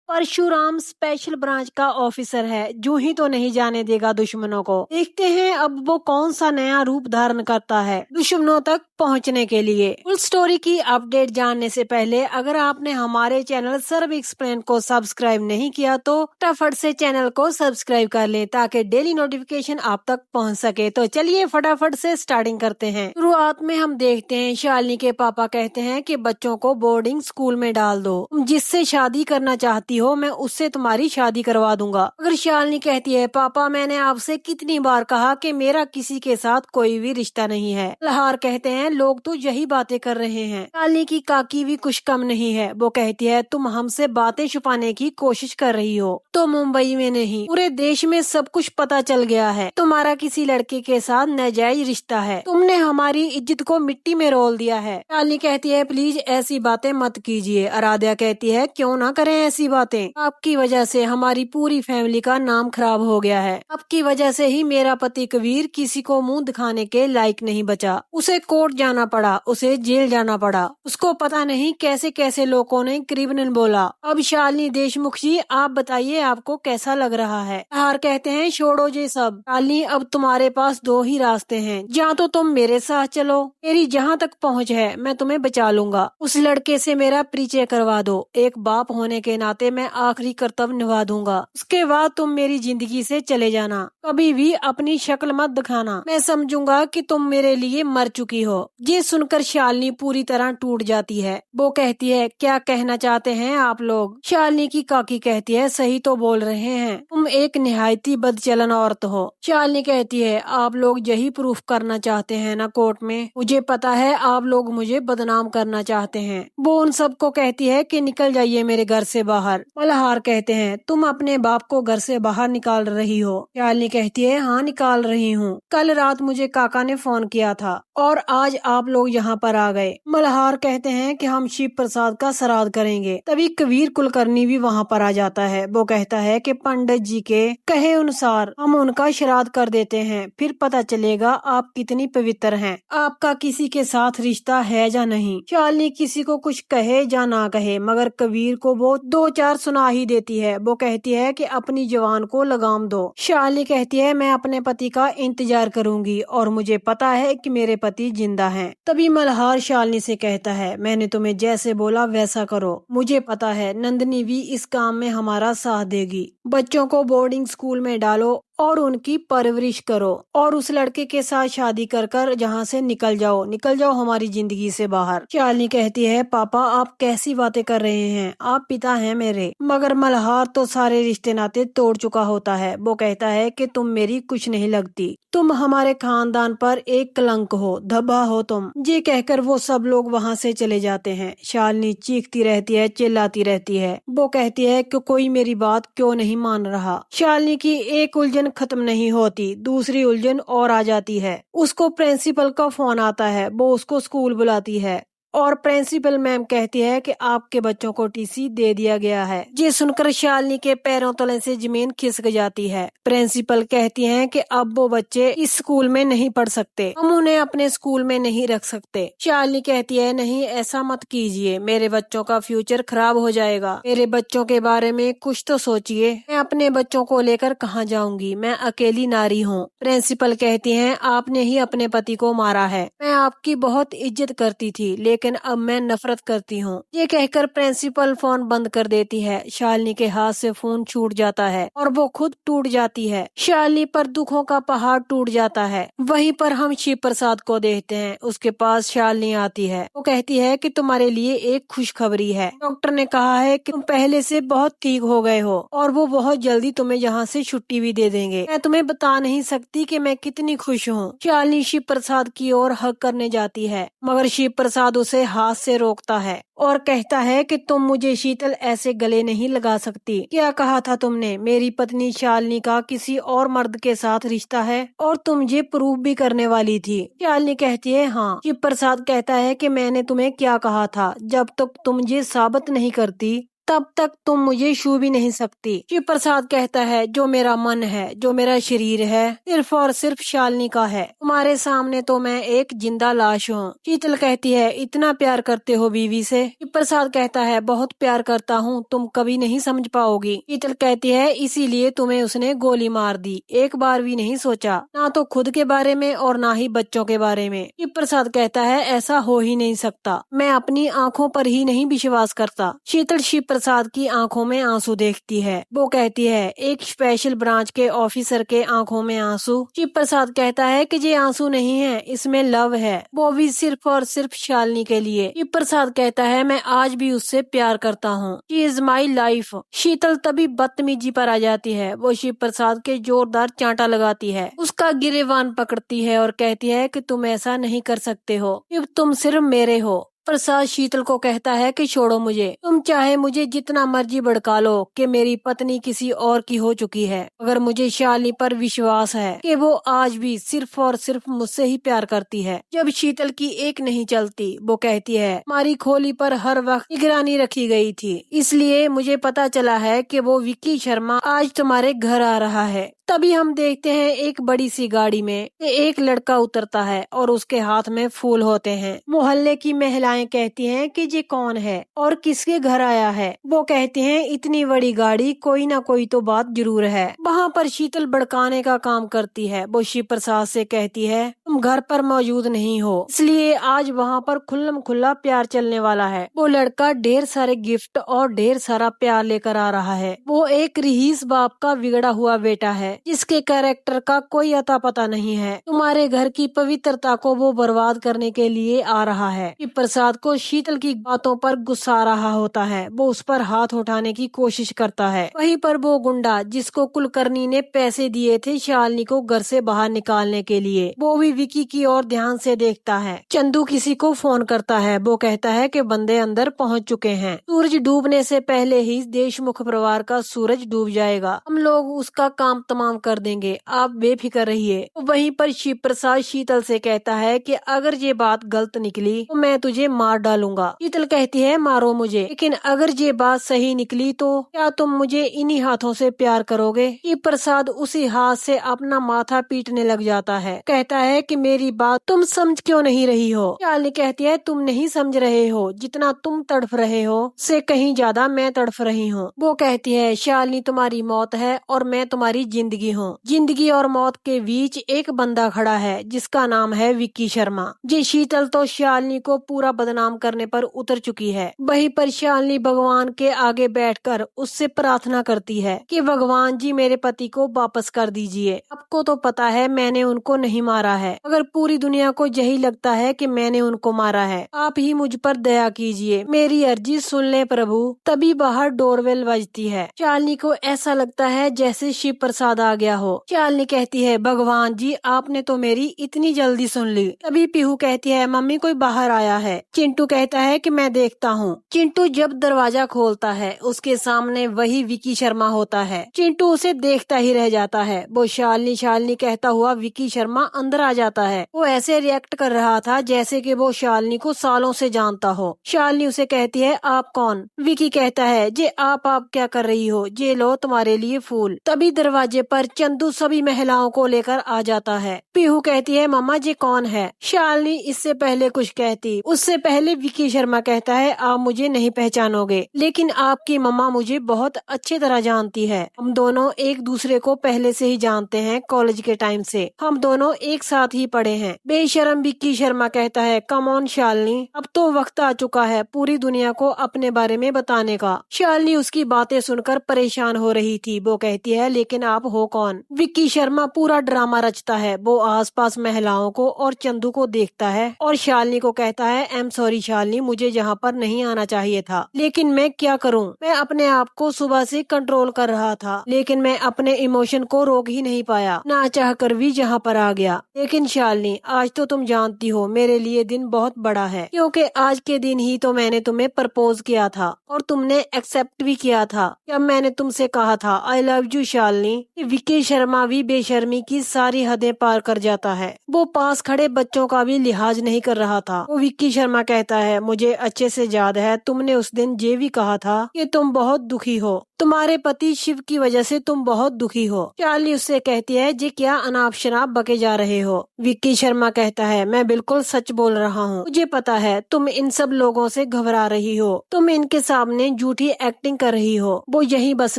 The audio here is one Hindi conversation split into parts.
परशुराम स्पेशल ब्रांच का ऑफिसर है, यूं ही तो नहीं जाने देगा दुश्मनों को। देखते हैं अब वो कौन सा नया रूप धारण करता है दुश्मनों तक पहुंचने के लिए। फुल स्टोरी की अपडेट जानने से पहले अगर आपने हमारे चैनल सर्व एक्सप्लेन को सब्सक्राइब नहीं किया तो फटाफट से चैनल को सब्सक्राइब कर लें ताकि डेली नोटिफिकेशन आप तक पहुंच सके। तो चलिए फटाफट से स्टार्टिंग करते हैं। शुरुआत में हम देखते हैं शालिनी के पापा कहते हैं कि बच्चों को बोर्डिंग स्कूल में डाल दो, तुम जिससे शादी करना चाहती हो मैं उससे तुम्हारी शादी करवा दूंगा। अगर शालिनी कहती है पापा मैंने आपसे कितनी बार कहा कि मेरा किसी के साथ कोई भी रिश्ता नहीं है। लहार कहते हैं लोग तो यही बातें कर रहे हैं। शालिनी की काकी भी कुछ कम नहीं है, वो कहती है तुम हमसे बातें छुपाने की कोशिश कर रही हो। तो मुंबई में नहीं पूरे देश में सब कुछ पता चल गया है, तुम्हारा किसी लड़के के साथ नाजायज रिश्ता है, तुमने हमारी इज्जत को मिट्टी में रोल दिया है। शालिनी कहती है प्लीज ऐसी बातें मत कीजिए। आराध्या कहती है क्यों ना करें ऐसी बातें, आपकी वजह से हमारी पूरी फैमिली का नाम खराब हो गया है, आपकी वजह से ही मेरा पति कबीर किसी को मुंह दिखाने के लायक नहीं बचा, उसे कोर्ट जाना पड़ा, उसे जेल जाना पड़ा, उसको पता नहीं कैसे कैसे लोगों ने क्रिमिनल बोला। अब शालिनी देशमुख जी आप बताइए आपको कैसा लग रहा है। हार कहते हैं छोड़ो ये सब शालिनी, अब तुम्हारे पास दो ही रास्ते हैं, या तो तुम मेरे साथ चलो, मेरी जहाँ तक पहुँच है मैं तुम्हें बचा लूंगा, उस लड़के से मेरा परिचय करवा दो, एक बाप होने के नाते मैं आखिरी कर्तव्य निभा दूंगा, उसके बाद तुम मेरी जिंदगी से चले जाना, कभी भी अपनी शक्ल मत दिखाना, मैं समझूंगा कि तुम मेरे लिए मर चुकी हो। ये सुनकर शालिनी पूरी तरह टूट जाती है। वो कहती है क्या कहना चाहते हैं आप लोग। शालिनी की काकी कहती है सही तो बोल रहे हैं, तुम एक निहायती बदचलन औरत हो। शालिनी कहती है आप लोग यही प्रूफ करना चाहते हैं ना कोर्ट में, मुझे पता है आप लोग मुझे बदनाम करना चाहते हैं। वो उन सबको कहती है कि निकल जाइए मेरे घर से बाहर। मल्हार कहते हैं तुम अपने बाप को घर से बाहर निकाल रही हो। शालिनी कहती है हाँ निकाल रही हूँ, कल रात मुझे काका ने फोन किया था और आज आप लोग यहाँ पर आ गए। मल्हार कहते हैं कि हम शिव प्रसाद का श्राद्ध करेंगे। तभी कबीर कुलकर्णी भी वहाँ पर आ जाता है। वो कहता है कि पंडित जी के कहे अनुसार हम उनका श्राद्ध कर देते हैं, फिर पता चलेगा आप कितनी पवित्र हैं, आपका किसी के साथ रिश्ता है या नहीं। शालिनी किसी को कुछ कहे या ना कहे मगर कबीर को वो दो चार सुना ही देती है। वो कहती है कि अपनी जवान को लगाम दो। शालिनी कहती है मैं अपने पति का इंतजार करूंगी और मुझे पता है कि मेरे पति जिंदा हैं। तभी मल्हार शालिनी से कहता है मैंने तुम्हें जैसे बोला वैसा करो, मुझे पता है नंदिनी भी इस काम में हमारा साथ देगी। बच्चों को बोर्डिंग स्कूल में डालो और उनकी परवरिश करो और उस लड़के के साथ शादी कर कर जहाँ से निकल जाओ हमारी जिंदगी से बाहर। शालिनी कहती है पापा आप कैसी बातें कर रहे हैं, आप पिता हैं मेरे। मगर मल्हार तो सारे रिश्ते नाते तोड़ चुका होता है। वो कहता है कि तुम मेरी कुछ नहीं लगती, तुम हमारे खानदान पर एक कलंक हो, धब्बा हो तुम। ये कहकर वो सब लोग वहाँ से चले जाते हैं। शालिनी चीखती रहती है, चिल्लाती रहती है। वो कहती है कि कोई मेरी बात क्यों नहीं मान रहा। शालिनी की एक उलझन खत्म नहीं होती, दूसरी उलझन और आ जाती है। उसको प्रिंसिपल का फोन आता है, वो उसको स्कूल बुलाती है और प्रिंसिपल मैम कहती है कि आपके बच्चों को टीसी दे दिया गया है। ये सुनकर शालिनी के पैरों तले से जमीन खिसक जाती है। प्रिंसिपल कहती हैं कि अब वो बच्चे इस स्कूल में नहीं पढ़ सकते, हम उन्हें अपने स्कूल में नहीं रख सकते। शालिनी कहती है नहीं ऐसा मत कीजिए, मेरे बच्चों का फ्यूचर खराब हो जाएगा, मेरे बच्चों के बारे में कुछ तो सोचिए, मैं अपने बच्चों को लेकर कहाँ जाऊंगी, मैं अकेली नारी हूँ। प्रिंसिपल कहती है आपने ही अपने पति को मारा है, मैं आपकी बहुत इज्जत करती थी लेकिन अब मैं नफरत करती हूँ। ये कहकर प्रिंसिपल फोन बंद कर देती है। शालिनी के हाथ से फोन छूट जाता है और वो खुद टूट जाती है। शालिनी पर दुखों का पहाड़ टूट जाता है। वहीं पर हम शिव प्रसाद को देखते हैं। उसके पास शालिनी आती है। वो कहती है कि तुम्हारे लिए एक खुशखबरी है, डॉक्टर ने कहा है कि तुम पहले से बहुत ठीक हो गए हो और वो बहुत जल्दी तुम्हें यहाँ से छुट्टी भी दे देंगे। मैं तुम्हें बता नहीं सकती कि मैं कितनी खुश हूँ। शालिनी शिव प्रसाद की ओर हग करने जाती है मगर शिव प्रसाद उसे हाथ से रोकता है और कहता है कि तुम मुझे शीतल ऐसे गले नहीं लगा सकती। क्या कहा था तुमने, मेरी पत्नी शालिनी का किसी और मर्द के साथ रिश्ता है और तुम ये प्रूव भी करने वाली थी। शालिनी कहती है हाँ। शिव प्रसाद कहता है कि मैंने तुम्हें क्या कहा था, जब तक तुम ये साबित नहीं करती तब तक तुम मुझे छू भी नहीं सकती। शिव प्रसाद कहता है, जो मेरा मन है, जो मेरा शरीर है, सिर्फ और सिर्फ शालिनी का है। तुम्हारे सामने तो मैं एक जिंदा लाश हूँ। शीतल कहती है, इतना प्यार करते हो बीवी से? शिव प्रसाद कहता है, बहुत प्यार करता हूँ, तुम कभी नहीं समझ पाओगी। शीतल कहती है, इसीलिए तुम्हें उसने गोली मार दी, एक बार भी नहीं सोचा, ना तो खुद के बारे में और ना ही बच्चों के बारे में। शिव प्रसाद कहता है, ऐसा हो ही नहीं सकता, मैं अपनी आंखों पर ही नहीं विश्वास करता। शीतल शिव प्रसाद की आंखों में आंसू देखती है। वो कहती है, एक स्पेशल ब्रांच के ऑफिसर के आंखों में आंसू? शिव प्रसाद कहता है कि ये आंसू नहीं है, इसमें लव है, वो भी सिर्फ और सिर्फ शालिनी के लिए। शिव प्रसाद कहता है, मैं आज भी उससे प्यार करता हूँ, शी इज माई लाइफ। शीतल तभी बदतमीजी पर आ जाती है। वो शिव प्रसाद के जोरदार चांटा लगाती है, उसका गिरेबान पकड़ती है और कहती है कि तुम ऐसा नहीं कर सकते हो, तुम सिर्फ मेरे हो। प्रसाद शीतल को कहता है कि छोड़ो मुझे, तुम चाहे मुझे जितना मर्जी भड़का लो कि मेरी पत्नी किसी और की हो चुकी है, अगर मुझे शालिनी पर विश्वास है कि वो आज भी सिर्फ और सिर्फ मुझसे ही प्यार करती है। जब शीतल की एक नहीं चलती, वो कहती है, हमारी खोली पर हर वक्त निगरानी रखी गई थी, इसलिए मुझे पता चला है कि वो विक्की शर्मा आज तुम्हारे घर आ रहा है। तभी हम देखते हैं एक बड़ी सी गाड़ी में एक लड़का उतरता है और उसके हाथ में फूल होते हैं। मोहल्ले की महिलाएं कहती हैं कि ये कौन है और किसके घर आया है। वो कहते हैं, इतनी बड़ी गाड़ी, कोई ना कोई तो बात जरूर है। वहाँ पर शीतल भड़काने का काम करती है। वो शिव प्रसाद से कहती है, तुम घर पर मौजूद नहीं हो, इसलिए आज वहाँ पर खुल्लम खुल्ला प्यार चलने वाला है। वो लड़का ढेर सारे गिफ्ट और ढेर सारा प्यार लेकर आ रहा है। वो एक रईस बाप का बिगड़ा हुआ बेटा है, जिसके कैरेक्टर का कोई अता पता नहीं है। तुम्हारे घर की पवित्रता को वो बर्बाद करने के लिए आ रहा है। शिव प्रसाद को शीतल की बातों पर गुस्सा आ रहा होता है। वो उस पर हाथ उठाने की कोशिश करता है। वहीं पर वो गुंडा जिसको कुलकर्णी ने पैसे दिए थे शालिनी को घर से बाहर निकालने के लिए, वो भी विकी की ओर ध्यान से देखता है। चंदू किसी को फोन करता है। वो कहता है कि बंदे अंदर पहुंच चुके हैं। सूरज डूबने से पहले ही देशमुख परिवार का सूरज डूब जाएगा, हम लोग उसका काम तमाम कर देंगे, आप बेफिक्र रहिए। वहीं पर शिव प्रसाद शीतल से कहता है कि अगर ये बात गलत निकली तो मैं तुझे मार डालूंगा। शीतल कहती है, मारो मुझे, लेकिन अगर ये बात सही निकली तो क्या तुम मुझे इन्हीं हाथों से प्यार करोगे? शिव प्रसाद उसी हाथ से अपना माथा पीटने लग जाता है। कहता है कि मेरी बात तुम समझ क्यों नहीं रही हो? शालिनी कहती है, तुम नहीं समझ रहे हो, जितना तुम तड़फ रहे हो से कहीं ज्यादा मैं तड़फ रही हूँ। वो कहती है, शालिनी तुम्हारी मौत है और मैं तुम्हारी जिंदगी हूँ। जिंदगी और मौत के बीच एक बंदा खड़ा है जिसका नाम है विक्की शर्मा। जी शीतल तो शालिनी को पूरा बदनाम करने पर उतर चुकी है। वहीं पर शालिनी भगवान के आगे बैठकर उससे प्रार्थना करती है कि भगवान जी मेरे पति को वापस कर दीजिए। आपको तो पता है मैंने उनको नहीं मारा है, अगर पूरी दुनिया को यही लगता है कि मैंने उनको मारा है, आप ही मुझ पर दया कीजिए, मेरी अर्जी सुन ले प्रभु। तभी बाहर डोरबेल बजती है। शालिनी को ऐसा लगता है जैसे शिव प्रसाद आ गया हो। शालिनी कहती है, भगवान जी आपने तो मेरी इतनी जल्दी सुन ली। तभी पीहू कहती है, मम्मी कोई बाहर आया है। चिंटू कहता है कि मैं देखता हूँ। चिंटू जब दरवाजा खोलता है उसके सामने वही विक्की शर्मा होता है। चिंटू उसे देखता ही रह जाता है। वो शालिनी शालिनी कहता हुआ विक्की शर्मा अंदर आ जाता है। वो ऐसे रिएक्ट कर रहा था जैसे कि वो शालिनी को सालों से जानता हो। शालिनी उसे कहती है, आप कौन? विक्की कहता है, जे आप क्या कर रही हो? जे लो तुम्हारे लिए फूल। तभी दरवाजे पर चंदू सभी महिलाओं को लेकर आ जाता है। पीहू कहती है, मम्मा जी कौन है? शालिनी इससे पहले कुछ कहती, उससे पहले विक्की शर्मा कहता है, आप मुझे नहीं पहचानोगे, लेकिन आपकी मम्मा मुझे बहुत अच्छी तरह जानती है। हम दोनों एक दूसरे को पहले से ही जानते हैं, कॉलेज के टाइम से हम दोनों एक साथ ही पढ़े हैं। बेशरम विक्की शर्मा कहता है, कम ऑन शालिनी, अब तो वक्त आ चुका है पूरी दुनिया को अपने बारे में बताने का। शालिनी उसकी बातें सुनकर परेशान हो रही थी। वो कहती है, लेकिन आप हो कौन? विक्की शर्मा पूरा ड्रामा रचता है। वो आसपास महिलाओं को और चंदू को देखता है और शालिनी को कहता है, आई एम सॉरी शालिनी, मुझे यहाँ पर नहीं आना चाहिए था, लेकिन मैं क्या करूँ, मैं अपने आप को सुबह से कंट्रोल कर रहा था, लेकिन मैं अपने इमोशन को रोक ही नहीं पाया, ना चाह कर भी यहाँ पर आ गया। लेकिन शालिनी, आज तो तुम जानती हो मेरे लिए दिन बहुत बड़ा है, क्योंकि आज के दिन ही तो मैंने तुम्हें प्रपोज किया था और तुमने एक्सेप्ट भी किया था। जब मैंने तुमसे कहा था I love you Shalini, Vicky Sharma भी बेशर्मी की सारी हदें पार कर जाता है। वो पास खड़े बच्चों का भी लिहाज नहीं कर रहा था। वो विक्की शर्मा कहता है, मुझे अच्छे से याद है तुमने उस दिन ये भी कहा था कि तुम बहुत दुखी हो, तुम्हारे पति शिव की वजह से तुम बहुत दुखी हो। चार्ली उससे कहती है, जी क्या अनाप शनाप बके जा रहे हो। विक्की शर्मा कहता है, मैं बिल्कुल सच बोल रहा हूँ, मुझे पता है तुम इन सब लोगों से घबरा रही हो, तुम इनके सामने झूठी एक्टिंग कर रही हो। वो यही बस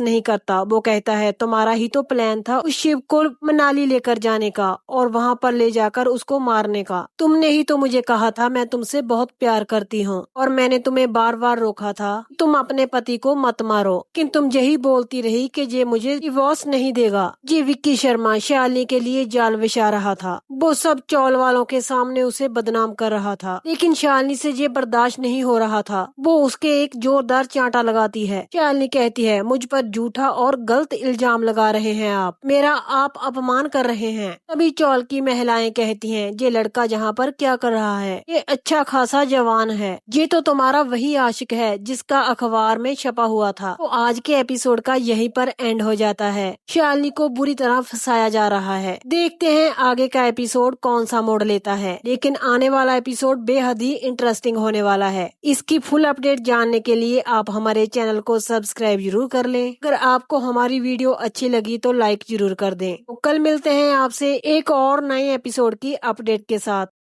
नहीं करता, वो कहता है तुम्हारा ही तो प्लान था उस शिव को मनाली लेकर जाने का और वहाँ पर ले जाकर उसको मारने का। तुमने ही तो मुझे कहा था मैं तुमसे बहुत प्यार करती हूँ और मैंने तुम्हें बार बार रोका था तुम अपने पति को मत मारो, लेकिन तुम यही बोलती रही कि ये मुझे डिवोर्स नहीं देगा। जी विक्की शर्मा शालिनी के लिए जाल बिछा रहा था। वो सब चौल वालों के सामने उसे बदनाम कर रहा था, लेकिन शालिनी से ये बर्दाश्त नहीं हो रहा था। वो उसके एक जोरदार चांटा लगाती है। शालिनी कहती है, मुझ पर झूठा और गलत इल्जाम लगा रहे हैं आप, मेरा आप अपमान कर रहे हैं। तभी चौल की महिलाएं कहती हैं, ये लड़का जहाँ पर क्या कर रहा है, ये अच्छा खासा जवान है, ये तो तुम्हारा वही आशिक है जिसका अखबार में छपा हुआ था। तो आज के एपिसोड का यहीं पर एंड हो जाता है। शालिनी को बुरी तरह फंसाया जा रहा है। देखते हैं आगे का एपिसोड कौन सा मोड़ लेता है, लेकिन आने वाला एपिसोड बेहद ही इंटरेस्टिंग होने वाला है। इसकी फुल अपडेट जानने के लिए आप हमारे चैनल को सब्सक्राइब जरूर कर लें। अगर आपको हमारी वीडियो अच्छी लगी तो लाइक जरूर कर दें। तो कल मिलते हैं आपसे एक और नए एपिसोड की अपडेट के साथ।